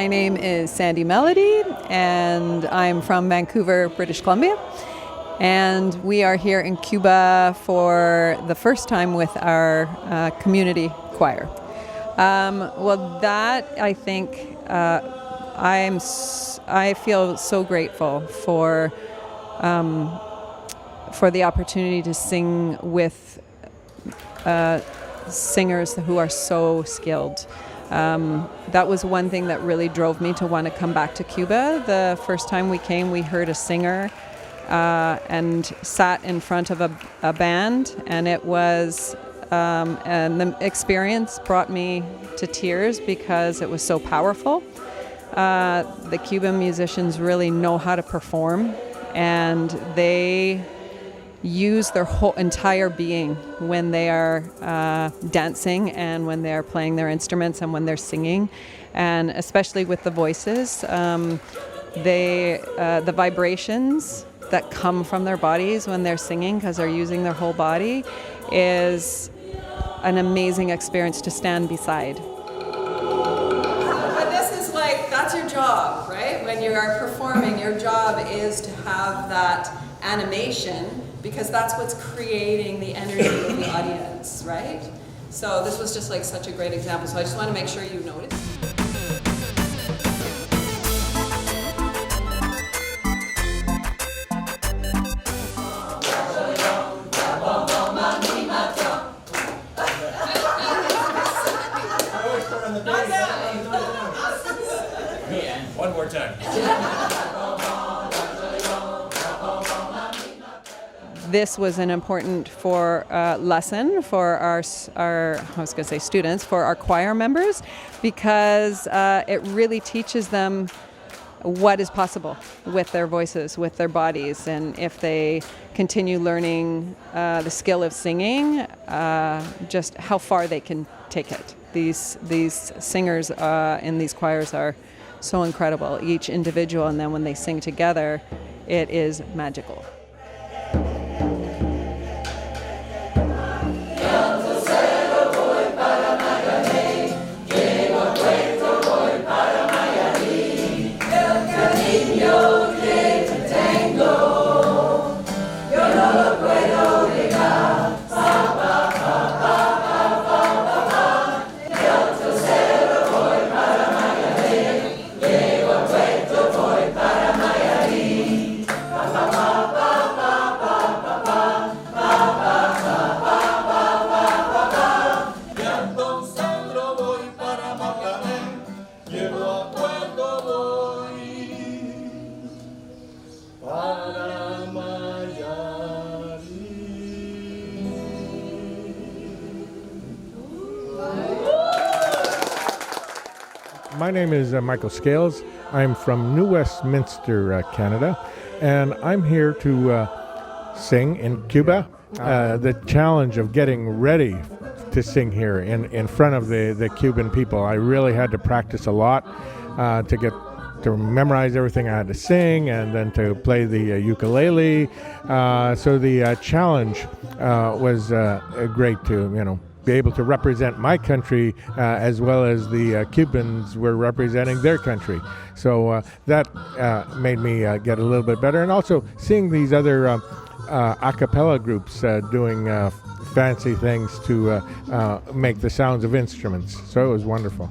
My name is Sandi Melody, and I'm from Vancouver, British Columbia. And we are here in Cuba for the first time with our community choir. I think I feel so grateful for the opportunity to sing with singers who are so skilled. That was one thing that really drove me to want to come back to Cuba. The first time we came, we heard a singer and sat in front of a band, and it was and the experience brought me to tears because it was so powerful. The Cuban musicians really know how to perform, and they use their whole entire being when they are dancing and when they're playing their instruments and when they're singing, and especially with the voices, the vibrations that come from their bodies when they're singing, because they're using their whole body, is an amazing experience to stand beside. But this is that's your job, right? When you are performing, your job is to have that animation, because that's what's creating the energy of the audience, right? So this was just such a great example. So I just want to make sure you noticed. One more time. This was an important lesson for our students, for our choir members, because it really teaches them what is possible with their voices, with their bodies, and if they continue learning the skill of singing, just how far they can take it. These singers in these choirs are so incredible, each individual, and then when they sing together, it is magical. My name is Michael Scales. I'm from New Westminster, Canada, and I'm here to sing in Cuba. The challenge of getting ready to sing here in front of the Cuban people, I really had to practice a lot to memorize everything I had to sing, and then to play the ukulele. So the challenge was great to, be able to represent my country as well as the Cubans were representing their country. So that made me get a little bit better. And also seeing these other a cappella groups doing fancy things to make the sounds of instruments. So it was wonderful.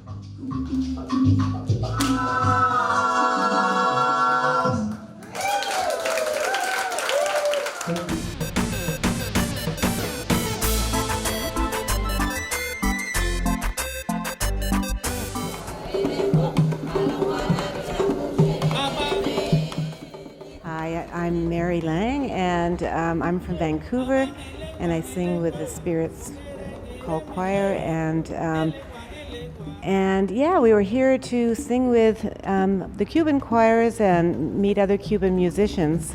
I'm Mary Lang, and I'm from Vancouver, and I sing with the Spirits Call Choir, and yeah, we were here to sing with the Cuban choirs and meet other Cuban musicians.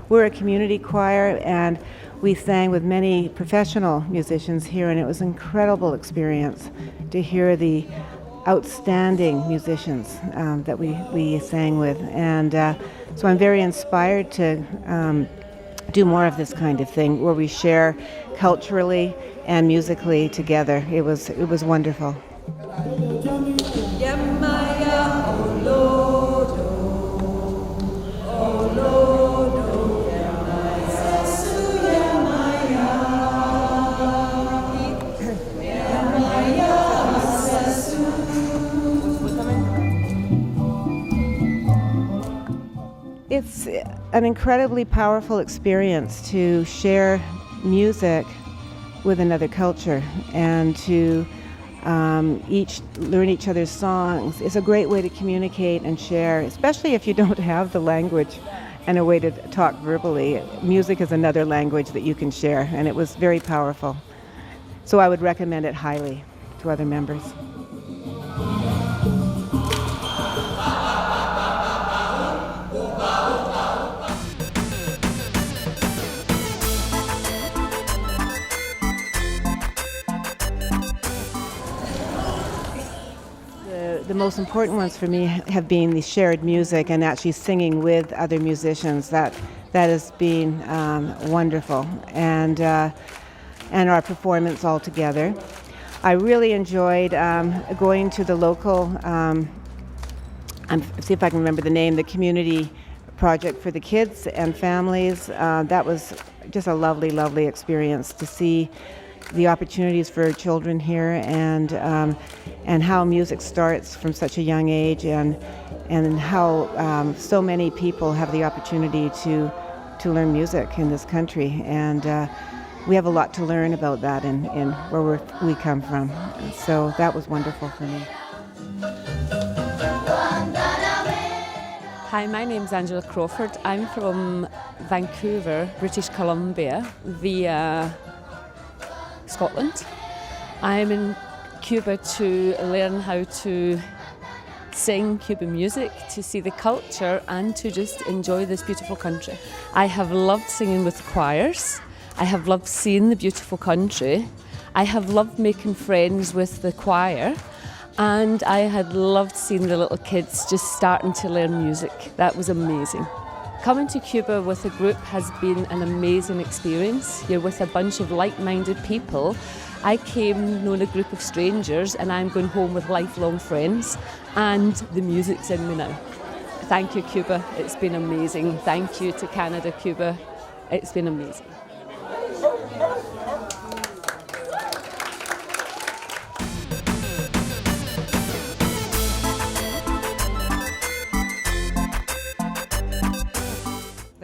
We're a community choir, and we sang with many professional musicians here, and it was an incredible experience to hear the outstanding musicians that we sang with, and so I'm very inspired to do more of this kind of thing where we share culturally and musically together. It was wonderful. Yeah, Maya. It's an incredibly powerful experience to share music with another culture and to each learn each other's songs. It's a great way to communicate and share, especially if you don't have the language and a way to talk verbally. Music is another language that you can share, and it was very powerful. So I would recommend it highly to other members. The most important ones for me have been the shared music and actually singing with other musicians. That has been wonderful, and our performance all together. I really enjoyed going to the local, see if I can remember the name, the community project for the kids and families. That was just a lovely, lovely experience to see the opportunities for children here, and how music starts from such a young age, and how so many people have the opportunity to learn music in this country, and we have a lot to learn about that in where we come from. So that was wonderful for me. Hi, my name's Angela Crawford. I'm from Vancouver, British Columbia, via Scotland. I'm in Cuba to learn how to sing Cuban music, to see the culture, and to just enjoy this beautiful country. I have loved singing with choirs. I have loved seeing the beautiful country. I have loved making friends with the choir. And I had loved seeing the little kids just starting to learn music. That was amazing. Coming to Cuba with a group has been an amazing experience. You're with a bunch of like-minded people. I came knowing a group of strangers, and I'm going home with lifelong friends, and the music's in me now. Thank you, Cuba. It's been amazing. Thank you to Canada Cuba. It's been amazing.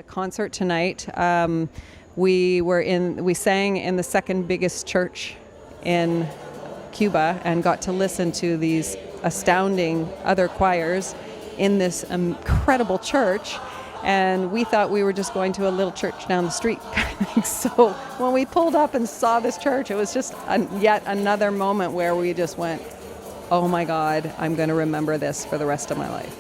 Concert tonight. We sang in the second biggest church in Cuba and got to listen to these astounding other choirs in this incredible church, and we thought we were just going to a little church down the street. So when we pulled up and saw this church, it was just yet another moment where we just went, oh my God, I'm going to remember this for the rest of my life.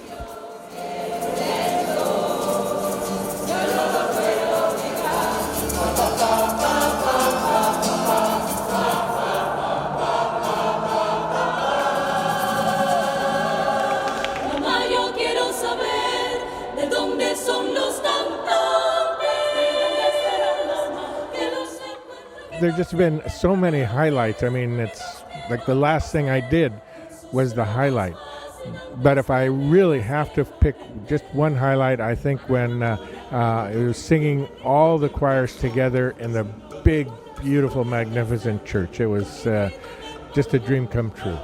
There's just been so many highlights. I mean, it's like the last thing I did was the highlight. But if I really have to pick just one highlight, I think when it was singing all the choirs together in the big, beautiful, magnificent church. It was just a dream come true.